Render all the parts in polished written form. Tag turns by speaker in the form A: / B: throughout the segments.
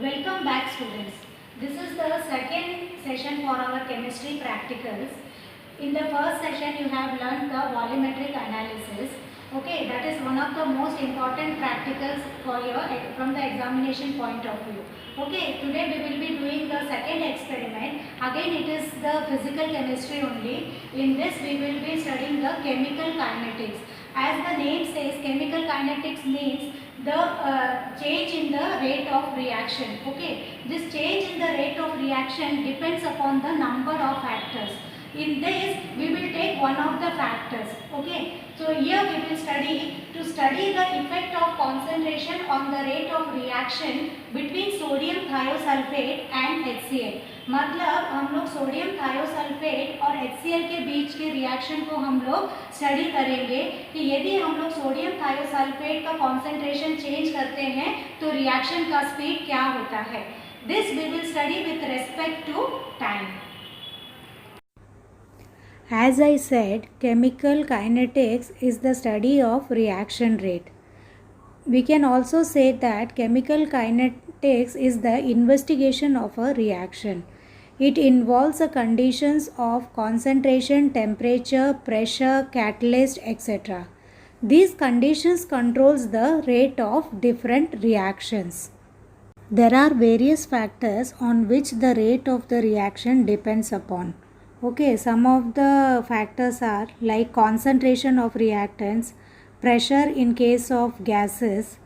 A: Welcome back, students. This is the second session for our chemistry practicals. In the first session you have learned the volumetric analysis. Okay, that is one of the most important practicals for your from the examination point of view. Okay, today we will be doing the second experiment. Again it is the physical chemistry only. In this we will be studying the chemical kinetics. As the name says, chemical kinetics means the change in the rate of reaction. Okay, this change in the rate of reaction depends upon the number of factors. In this we will take one of the factors. Okay, so here we will study the effect of concentration on the rate of reaction between sodium thiosulfate and HCl. मतलब हम लोग sodium thiosulphate और HCl के बीच के reaction को हम लोग study करेंगे कि यदि हम लोग सोडियम थायोसल्फेट का कॉन्सेंट्रेशन चेंज करते हैं तो रिएक्शन का स्पीड क्या होता है. This we will study with respect to time.
B: As I said, chemical kinetics is the study of reaction rate. We can also say that chemical kinetics is the investigation of a reaction. It involves the conditions of concentration, temperature, pressure, catalyst, etc. These conditions controls the rate of different reactions. There are various factors on which the rate of the reaction depends upon. Okay, some of the factors are like concentration of reactants, pressure in case of gases,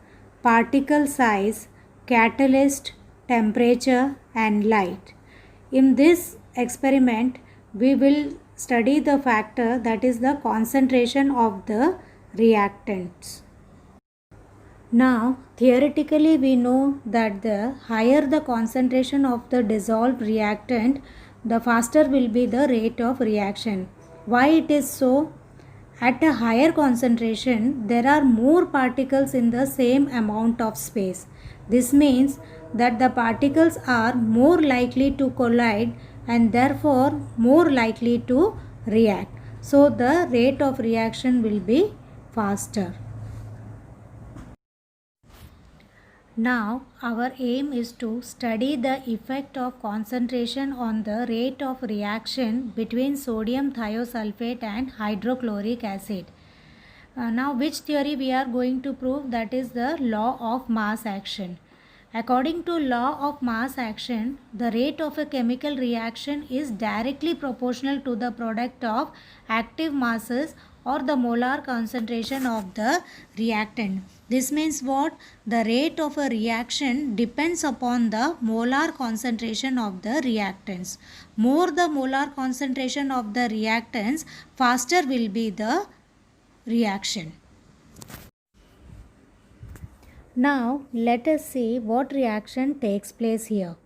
B: particle size, catalyst, temperature and light. In this experiment, we will study the factor that is the concentration of the reactants. Now, theoretically we know that the higher the concentration of the dissolved reactant, the faster will be the rate of reaction. Why it is so? At a higher concentration, there are more particles in the same amount of space. This means that the particles are more likely to collide and therefore more likely to react. So, the rate of reaction will be faster. Now, our aim is to study the effect of concentration on the rate of reaction between sodium thiosulfate and hydrochloric acid. Now, which theory we are going to prove? That is the law of mass action. According to law of mass action, the rate of a chemical reaction is directly proportional to the product of active masses or the molar concentration of the reactant. This means what? The rate of a reaction depends upon the molar concentration of the reactants. More the molar concentration of the reactants, faster will be the reaction. Now, let us see what reaction takes place here.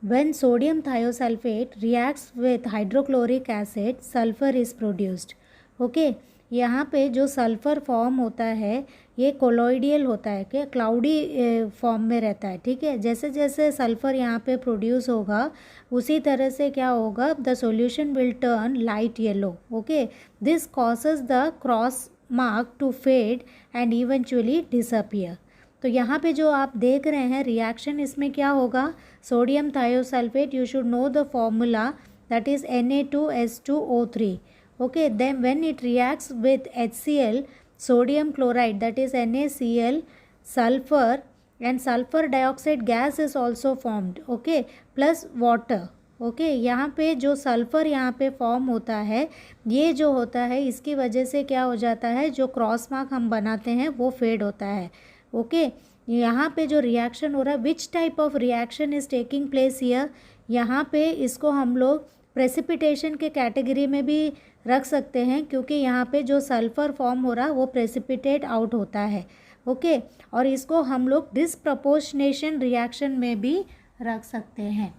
B: When sodium thiosulfate reacts with hydrochloric acid, sulfur is produced. Okay यहाँ पे जो sulphur form होता है ये कोलॉइडियल होता है कि cloudy form में रहता है. ठीक है, जैसे जैसे सल्फ़र यहाँ पे प्रोड्यूस होगा उसी तरह से क्या होगा, the solution will turn light yellow. Okay, this causes the cross mark to fade and eventually disappear. तो यहाँ पे जो आप देख रहे हैं रिएक्शन, इसमें क्या होगा, sodium thiosulphate, you should know the formula, that is Na2S2O3. Okay, then when it reacts with HCl, sodium chloride, that is NaCl, sulfur and sulfur dioxide gas is also formed. Okay, plus water. Okay यहाँ पे जो sulphur यहाँ पे form होता है, ये जो होता है इसकी वजह से क्या हो जाता है, जो क्रॉस मार्क हम बनाते हैं वो फेड होता है. ओके, यहाँ पे जो रिएक्शन हो रहा है, which type of reaction is taking place here, यहाँ पे इसको हम लोग प्रेसिपिटेशन के कैटेगरी में भी रख सकते हैं क्योंकि यहाँ पे जो सल्फ़र फॉर्म हो रहा है वो प्रेसिपिटेट आउट होता है. ओके, और इसको हम लोग डिसप्रपोर्शनेशन रिएक्शन में भी रख सकते हैं.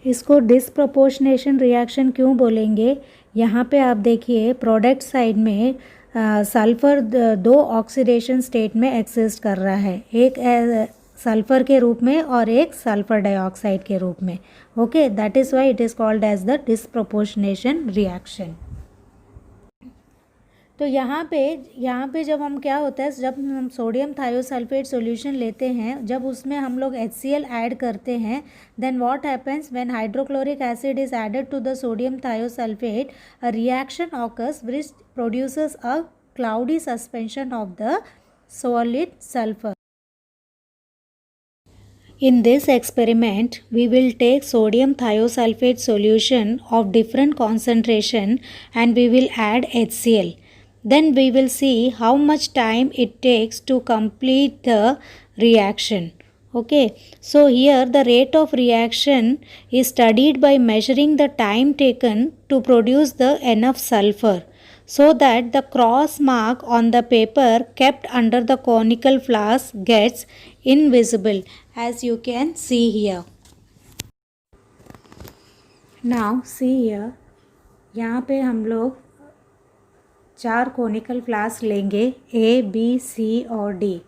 B: इसको डिसप्रपोर्शनेशन रिएक्शन क्यों बोलेंगे, यहाँ पे आप देखिए प्रोडक्ट साइड में सल्फ़र दो ऑक्सीडेशन स्टेट में एग्जिस्ट कर रहा है, एक सल्फ़र के रूप में और एक सल्फ़र डाइऑक्साइड के रूप में. Okay, that is why it is called as the disproportionation reaction. तो यहाँ पे जब हम क्या होता है, जब हम सोडियम थायोसल्फेट सॉल्यूशन लेते हैं, जब उसमें हम लोग HCl ऐड करते हैं, then what happens when hydrochloric acid is added to the sodium thiosulphate, a reaction occurs which produces a cloudy suspension of the solid sulfur. In this experiment, we will take sodium thiosulfate solution of different concentration and we will add HCl. Then we will see how much time it takes to complete the reaction. Okay, so here the rate of reaction is studied by measuring the time taken to produce the enough sulfur, so that the cross mark on the paper kept under the conical flask gets invisible, as you can see here. Now see here, यहाँ पे हम लोग 4 conical flask लेंगे A, B, C और D.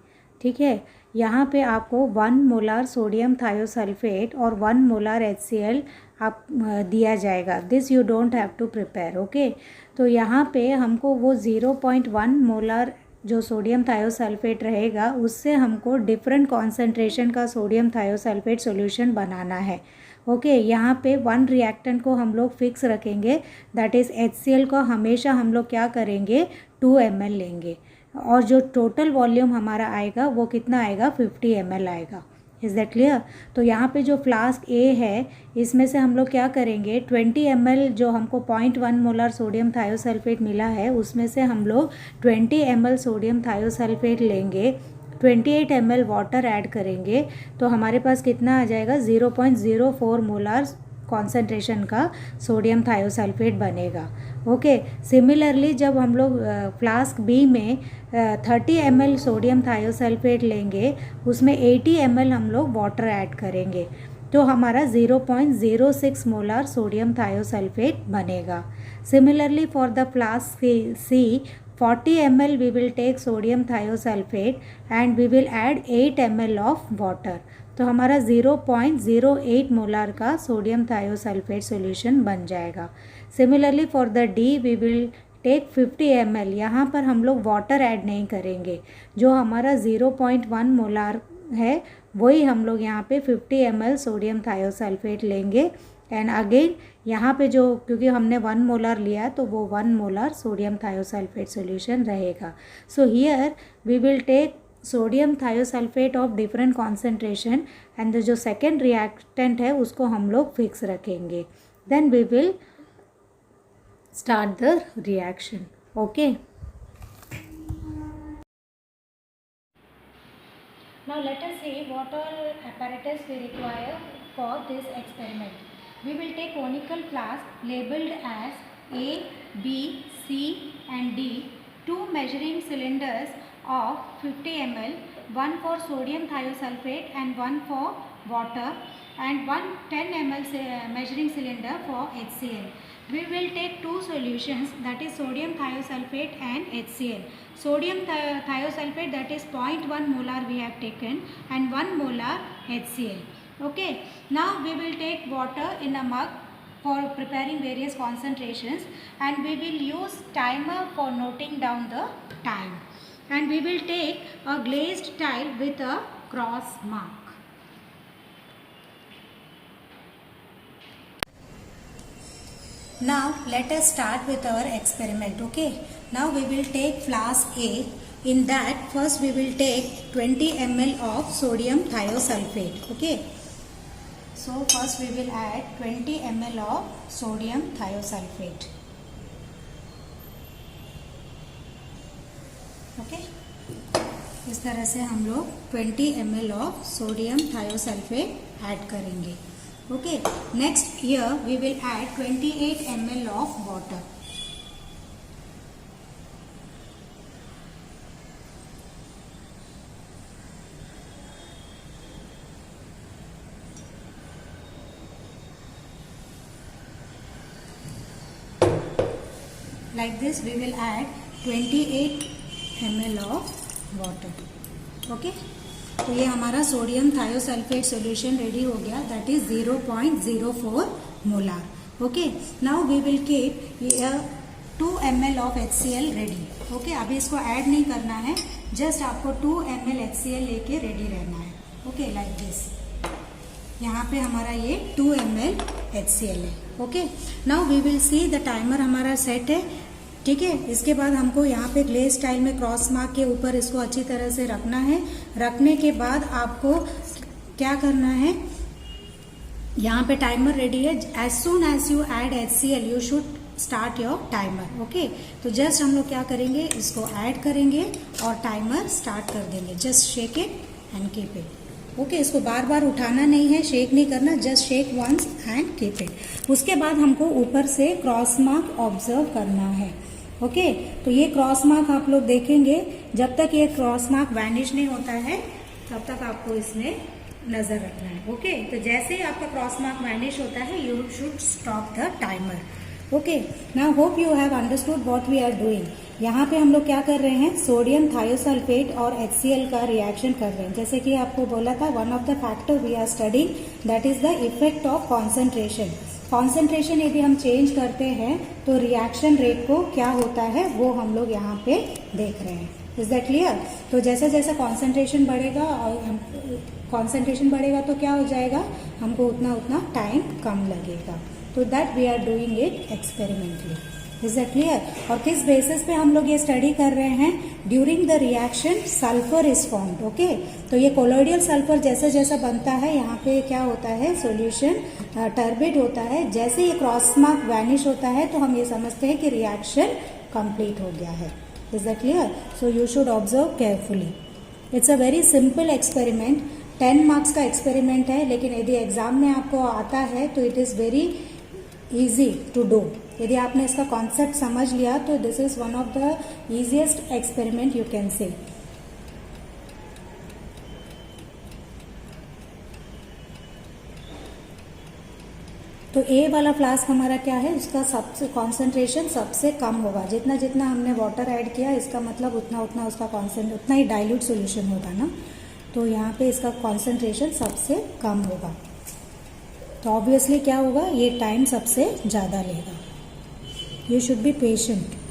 B: ठीक है, यहाँ पे आपको 1 मोलार सोडियम थायोसल्फेट और 1 मोलार HCl आप दिया जाएगा. This you don't have to prepare. Okay, तो यहाँ पे हमको वो 0.1 मोलार जो सोडियम थायोसल्फेट रहेगा उससे हमको डिफरेंट कॉन्सेंट्रेशन का सोडियम थायोसल्फेट सॉल्यूशन बनाना है. ओके, यहाँ पे 1 रिएक्टेंट को हम लोग फिक्स रखेंगे, दैट इज़ HCl को हमेशा हम लोग क्या करेंगे 2 ml लेंगे, और जो टोटल वॉल्यूम हमारा आएगा वो कितना आएगा 50 ml आएगा. Is that clear? तो यहाँ पे जो फ्लास्क A है इसमें से हम लोग क्या करेंगे 20 ml जो हमको 0.1 मोलर सोडियम थायोसल्फेट मिला है उसमें से हम लोग 20 ml सोडियम थायोसल्फेट लेंगे, 28 ml वाटर ऐड करेंगे, तो हमारे पास कितना आ जाएगा 0.04 मोलर कॉन्सेंट्रेशन का सोडियम थायोसल्फेट बनेगा. ओके, सिमिलरली जब हम लोग फ्लास्क बी में 30 ml सोडियम थायोसल्फेट लेंगे उसमें 80 ml हम लोग वाटर ऐड करेंगे, तो हमारा 0.06 मोलर सोडियम थायोसल्फेट बनेगा. Similarly for the flask C 40 ml we will take sodium thiosulfate and we will add 8 ml of water, तो हमारा 0.08 मोलार का सोडियम थायोसल्फेट सॉल्यूशन बन जाएगा. Similarly for the D we will take 50 ml, यहाँ पर हम लोग वाटर ऐड नहीं करेंगे, जो हमारा 0.1 मोलार है वही हम लोग यहाँ पे 50 ml सोडियम थायोसल्फेट लेंगे. एंड अगेन यहाँ पे जो क्योंकि हमने 1 मोलार लिया तो वो 1 मोलार सोडियम थायोसल्फेट सॉल्यूशन रहेगा. So here we will take sodium thiosulphate of different concentration and जो सेकेंड रिएक्टेंट है उसको हम लोग फिक्स रखेंगे. Then we will start the reaction. Okay,
A: now let us see what all apparatus we require for this experiment. We will take conical flask labeled as A, B, C and D, 2 measuring cylinders of 50 ml, one for sodium thiosulfate and one for water, and one 10 ml measuring cylinder for HCl. We will take 2 solutions, that is sodium thiosulfate and HCl. Sodium thiosulfate, that is 0.1 molar we have taken, and 1 molar HCl. Okay, now we will take water in a mug for preparing various concentrations, and we will use timer for noting down the time, and we will take a glazed tile with a cross mark. Now let us start with our experiment. Okay, now we will take flask A. In that first we will take 20 ml of sodium thiosulfate. Okay, so first we will add 20 ml of sodium thiosulfate. Okay, इस तरह से हम लोग 20 ml of sodium thiosulfate add करेंगे. Okay, next here we will add 28 ml of water. Like this we will add 28 ml of water. Okay, तो ये हमारा sodium thiosulphate solution ready हो गया, that is 0.04 molar. Okay, now we will keep 2 ml of HCl ready. Okay, अभी इसको add नहीं करना है, जस्ट आपको 2 ml HCl लेके रेडी रहना है। Okay, like this. यहाँ पे हमारा ये 2 ml HCl है। Okay, now we will see the timer हमारा सेट है। ठीक है, इसके बाद हमको यहाँ पे ग्लेज स्टाइल में क्रॉस मार्क के ऊपर इसको अच्छी तरह से रखना है। रखने के बाद आपको क्या करना है, यहाँ पे टाइमर रेडी है। As soon as you add HCl you should start your timer. Okay, तो जस्ट हम लोग क्या करेंगे, इसको ऐड करेंगे और टाइमर स्टार्ट कर देंगे। Just shake it and keep it. Okay, इसको बार बार उठाना नहीं है, शेक नहीं करना, just shake once and keep it. उसके बाद हमको ऊपर से क्रॉस मार्क ऑब्जर्व करना है। ओके, तो ये क्रॉस मार्क आप लोग देखेंगे, जब तक ये क्रॉस मार्क वैनिश नहीं होता है तब तक आपको इसमें नजर रखना है। ओके, तो जैसे ही आपका क्रॉस मार्क वैनिश होता है you should stop the timer. Okay, now hope you have understood what we are doing. यहाँ पे हम लोग क्या कर रहे हैं, सोडियम थायोसल्फेट और HCl का रिएक्शन कर रहे हैं। जैसे कि आपको बोला था, one of the factor we are studying that is the effect of concentration. Concentration यदि हम चेंज करते हैं तो रिएक्शन रेट को क्या होता है वो हम लोग यहाँ पे देख रहे हैं। Is that clear? तो जैसा जैसा कॉन्सेंट्रेशन बढ़ेगा और कॉन्सेंट्रेशन बढ़ेगा तो क्या हो जाएगा, हमको उतना उतना टाइम कम लगेगा। तो that we are doing it experimentally. Is that clear? और किस बेसिस पे हम लोग ये स्टडी कर रहे हैं, during the reaction sulphur is formed. Okay, तो ये कोलोइडल सल्फर जैसा जैसा बनता है यहाँ पे क्या होता है, सोल्यूशन टर्बिड होता है। जैसे ये क्रॉस मार्क वैनिश होता है तो हम ये समझते हैं कि रिएक्शन कंप्लीट हो गया है। Is that clear? So you should observe carefully. It's a very simple experiment, 10 marks का एक्सपेरिमेंट है, लेकिन यदि एग्जाम में आपको आता है तो it is very easy to do. यदि आपने इसका कॉन्सेप्ट समझ लिया तो this is one of the easiest experiment you can say. तो ए वाला फ्लास्क हमारा क्या है, उसका सबसे कॉन्सेंट्रेशन सबसे कम होगा। जितना जितना हमने वाटर ऐड किया इसका मतलब उतना उतना उसका उतना ही डाइल्यूट सोल्यूशन होगा ना, तो यहाँ पे इसका कॉन्सेंट्रेशन सबसे कम होगा। तो ऑब्वियसली क्या होगा, ये टाइम सबसे ज़्यादा लेगा। You should be patient.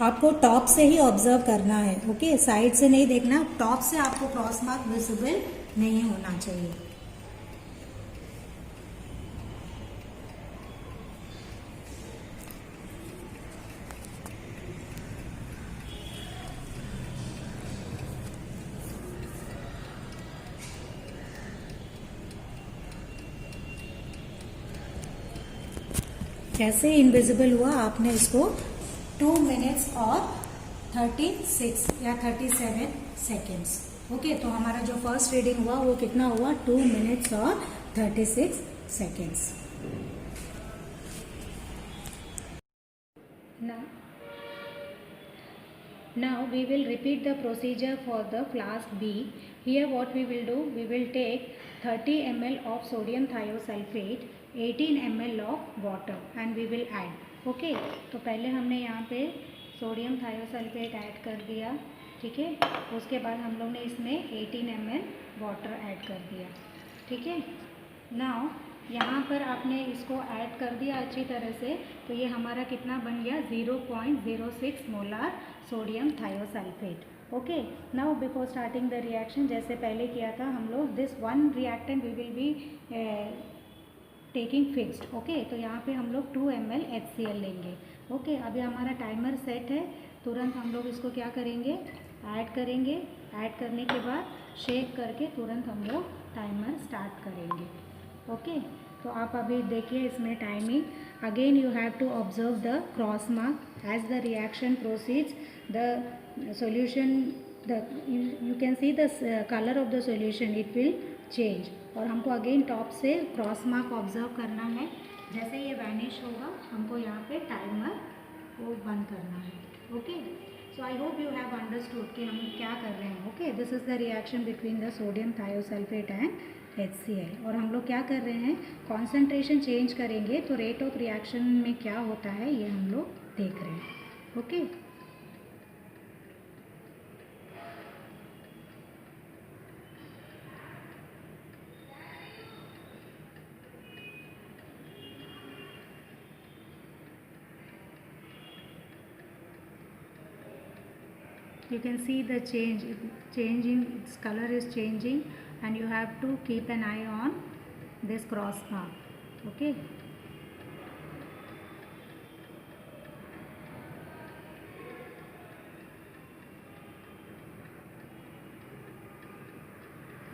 A: आपको टॉप से ही ऑब्जर्व करना है। ओके, साइड से नहीं देखना, टॉप से आपको क्रॉस मार्क विजिबल नहीं होना चाहिए। कैसे इनविजिबल हुआ, आपने इसको 2 मिनट्स और 36 या 37 सेकेंड्स। ओके, तो हमारा जो फर्स्ट रीडिंग हुआ वो कितना हुआ, 2 मिनट्स और 36 seconds. Now we will repeat the procedure for the flask B. Here what we will do, we will take 30 ml of sodium thiosulfate, 18 ml of water and we will add. Okay, तो पहले हमने यहाँ पे sodium thiosulphate add कर दिया। ठीक है, उसके बाद हम लोग ने इसमें 18 ml वाटर ऐड कर दिया। ठीक है, नाउ यहाँ पर आपने इसको ऐड कर दिया अच्छी तरह से, तो ये हमारा कितना बन गया, 0.06 molar sodium thiosulphate. Okay, now before starting the reaction, जैसे पहले किया था हम लोग, this one reactant we will be taking fixed. Okay, तो यहाँ पे हम लोग 2 ml HCl लेंगे। ओके, अभी हमारा टाइमर सेट है, तुरंत हम लोग इसको क्या करेंगे, ऐड करेंगे। ऐड करने के बाद शेक करके तुरंत हम लोग टाइमर स्टार्ट करेंगे। ओके, तो आप अभी देखिए इसमें timing, again you have to observe the cross mark as the reaction proceeds, the solution, you can see the color of the solution, it will change। और हमको अगेन टॉप से cross mark observe करना है। जैसे ये vanish होगा हमको यहाँ पे टाइमर को बंद करना है। Okay, so I hope you have understood कि हम क्या कर रहे हैं। Okay, this is the reaction between the sodium thiosulphate and HCl। और हम लोग क्या कर रहे हैं, कॉन्सेंट्रेशन चेंज करेंगे तो रेट ऑफ रिएक्शन में क्या होता है ये हम लोग देख रहे हैं। Okay. You can see the changing, its color is changing, and you have to keep an eye on this cross mark. Okay.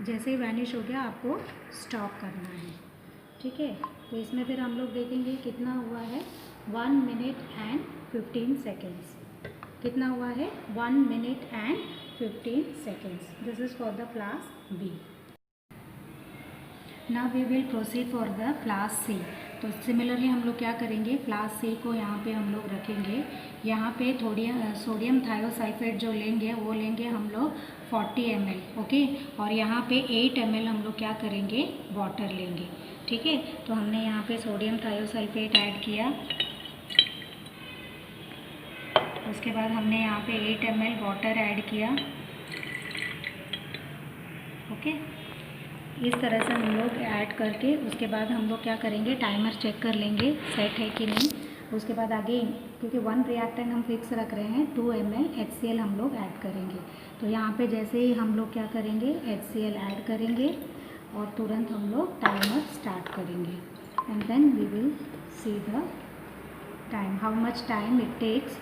A: जैसे ही वैनिश हो गया आपको स्टॉप करना है, ठीक है। तो इसमें फिर हम लोग देखेंगे कितना हुआ है, 1 मिनट एंड 15 सेकेंड्स। कितना हुआ है, 1 minute and 15 seconds. This is for the class B. Now we will proceed for the class C. तो सिमिलरली हम लोग क्या करेंगे, क्लास सी को यहाँ पे हम लोग रखेंगे। यहाँ पे थोड़ी सोडियम थायोसाल्फेट जो लेंगे वो लेंगे हम लोग 40 ml, ओके। और यहाँ पे 8 ml हम लोग क्या करेंगे, वाटर लेंगे, ठीक है। तो हमने यहाँ पे सोडियम थायोसाल्फेट ऐड किया, उसके बाद हमने यहाँ पे 8 ml वाटर ऐड किया, ओके। इस तरह से हम लोग ऐड करके उसके बाद हम लोग क्या करेंगे, टाइमर चेक कर लेंगे सेट है कि नहीं। उसके बाद आगे क्योंकि 1 रिएक्टेंट हम फिक्स रख रहे हैं, 2 ml HCl हम लोग ऐड करेंगे। तो यहाँ पे जैसे ही हम लोग क्या करेंगे, HCl ऐड करेंगे और तुरंत हम लोग टाइमर स्टार्ट करेंगे। And then we will see the time, how much time it takes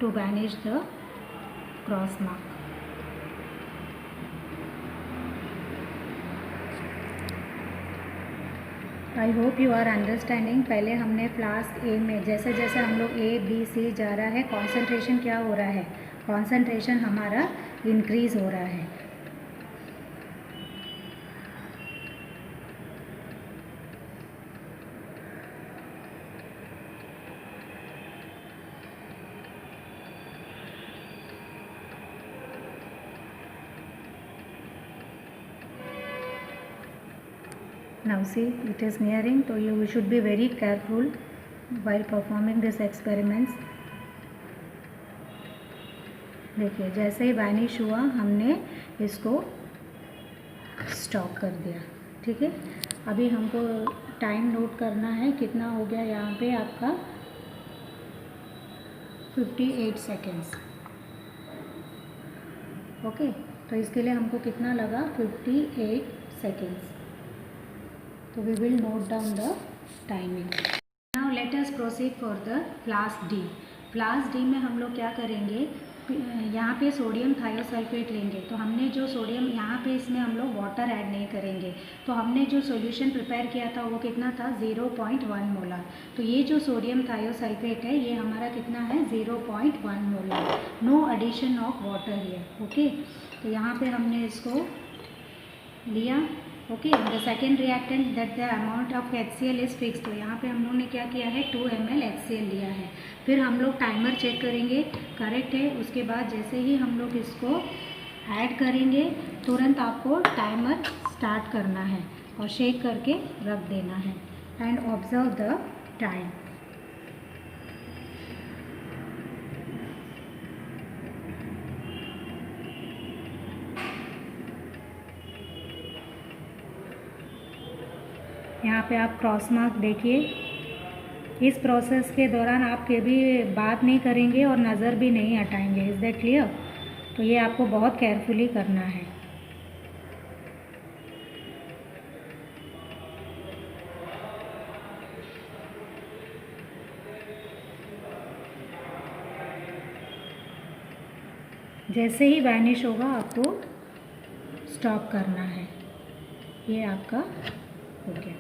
A: to vanish the cross mark. I hope you are understanding. पहले हमने फ्लास्क ए में जैसे जैसे हम लोग ए बी सी जा रहा है, कॉन्सेंट्रेशन क्या हो रहा है, कॉन्सेंट्रेशन हमारा इंक्रीज़ हो रहा है। Now see, it is nearing, so you should be very careful while performing this experiments. देखिए जैसे ही वैनिश हुआ हमने इसको स्टॉप कर दिया, ठीक है। अभी हमको टाइम नोट करना है, कितना हो गया यहाँ पे आपका 58 सेकेंड्स, ओके। तो इसके लिए हमको कितना लगा, 58 सेकेंड्स। तो we will note down the timing. Now let us proceed for the class D. Class D में हम लोग क्या करेंगे, यहाँ पे सोडियम थायोसल्फेट लेंगे। तो हमने जो सोडियम यहाँ पे इसमें हम लोग वाटर ऐड नहीं करेंगे। तो हमने जो सॉल्यूशन प्रिपेयर किया था वो कितना था, 0.1 मोलर। तो ये जो सोडियम थायोसल्फेट है ये हमारा कितना है, 0.1 molar. No addition of water here, okay. तो यहाँ पे हमने इसको लिया, okay. The second reactant that the amount of HCl is fix. तो यहाँ पे हम लोग ने क्या किया है, 2 ml HCl लिया है। फिर हम लोग टाइमर चेक करेंगे करेक्ट है। उसके बाद जैसे ही हम लोग इसको ऐड करेंगे तुरंत आपको टाइमर स्टार्ट करना है और शेक करके रख देना है एंड ऑब्जर्व द टाइम। यहाँ पे आप क्रॉस मार्क देखिए। इस प्रोसेस के दौरान आप कभी बात नहीं करेंगे और नज़र भी नहीं हटाएंगे, इज़ दैट क्लियर। तो ये आपको बहुत केयरफुली करना है। जैसे ही वैनिश होगा आपको स्टॉप करना है। ये आपका हो गया,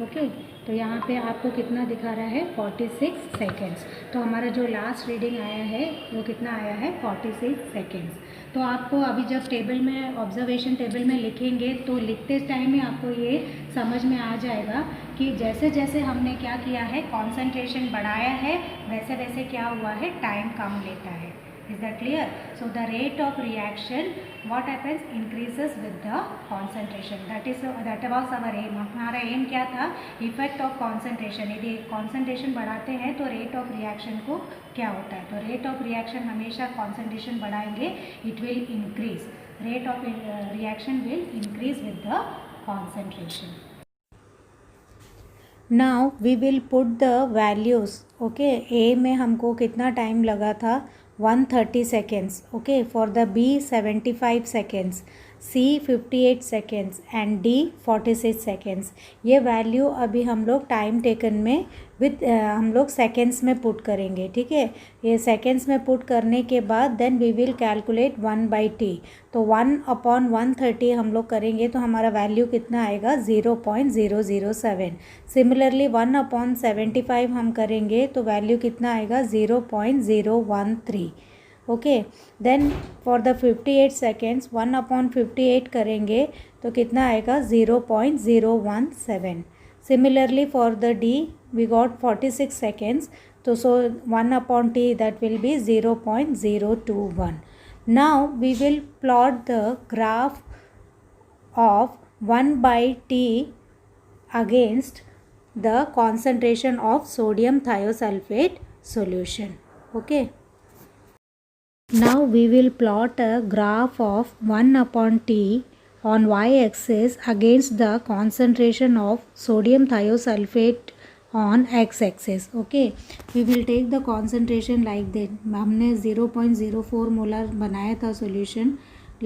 A: ओके। तो यहाँ पे आपको कितना दिखा रहा है, 46 सेकेंड्स। तो हमारा जो लास्ट रीडिंग आया है वो कितना आया है, 46 सेकेंड्स। तो आपको अभी जब टेबल में ऑब्जर्वेशन टेबल में लिखेंगे तो लिखते टाइम में आपको ये समझ में आ जाएगा कि जैसे जैसे हमने क्या किया है, कॉन्सेंट्रेशन बढ़ाया है, वैसे वैसे क्या हुआ है, टाइम कम लेता है। Is that clear? So the rate of reaction, what happens, increases with the concentration. That was our aim. हमारा aim क्या था? Effect of concentration. यदि concentration बढ़ाते हैं तो rate of reaction को क्या होता है? तो rate of reaction हमेशा concentration बढ़ाएंगे, it will increase. Rate of reaction will increase with the concentration.
B: Now we will put the values. Okay, A में हमको कितना टाइम लगा था? 130 seconds. Okay, for the B 75 seconds, C 58 seconds and D 46 seconds. ये value अभी हम लोग time taken में हम लोग सेकेंड्स में पुट करेंगे. ठीक है, ये सेकेंड्स में पुट करने के बाद then we will calculate 1/t. तो 1/130 हम लोग करेंगे तो हमारा वैल्यू कितना आएगा? 0.007. सिमिलरली 1/75 हम करेंगे तो वैल्यू कितना आएगा? 0.013. Okay, then for the 58 seconds 1/58 करेंगे तो कितना आएगा? 0.017. Similarly for the D we got 46 seconds, so 1/t that will be 0.021. Now we will plot the graph of 1/t against the concentration of sodium thiosulfate solution. Okay, now we will plot a graph of 1/t on y-axis against the concentration of sodium thiosulfate on x-axis. Okay, we will take the concentration like that. हमने 0.04 molar बनाया था solution.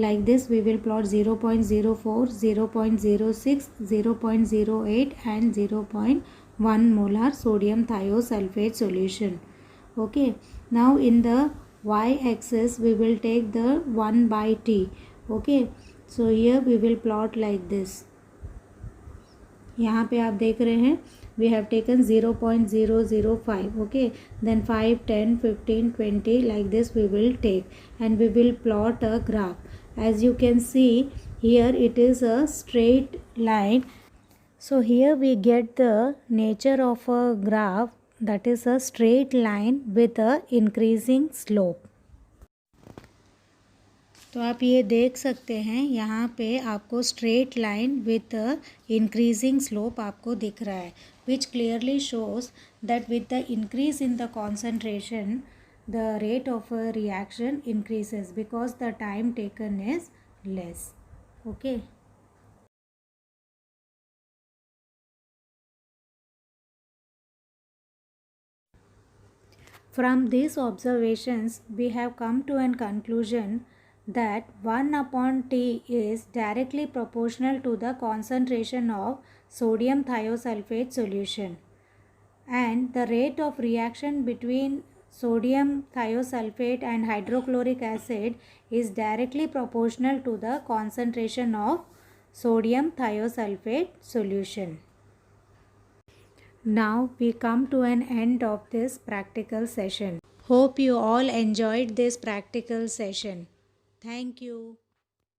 B: Like this we will plot 0.04, 0.06, 0.08 and 0.1 molar sodium thiosulfate solution. Okay, now in the y-axis we will take the 1/t. Okay, so here we will plot like this. यहाँ पे आप देख रहे हैं we have taken 0.005. Okay, then 5, 10, 15, 20 like this we will take and we will plot a graph. As you can see here it is a straight line. So here we get the nature of a graph, that is a straight line with a increasing slope. तो आप ये देख सकते हैं यहाँ पे आपको straight line with increasing slope आपको दिख रहा है, विच clearly shows that with the increase in the concentration the rate of reaction increases because the time taken is less. Okay, from these observations we have come to an conclusion that 1/t is directly proportional to the concentration of sodium thiosulfate solution, and the rate of reaction between sodium thiosulfate and hydrochloric acid is directly proportional to the concentration of sodium thiosulfate solution. Now we come to an end of this practical session. Hope you all enjoyed this practical session. Thank you.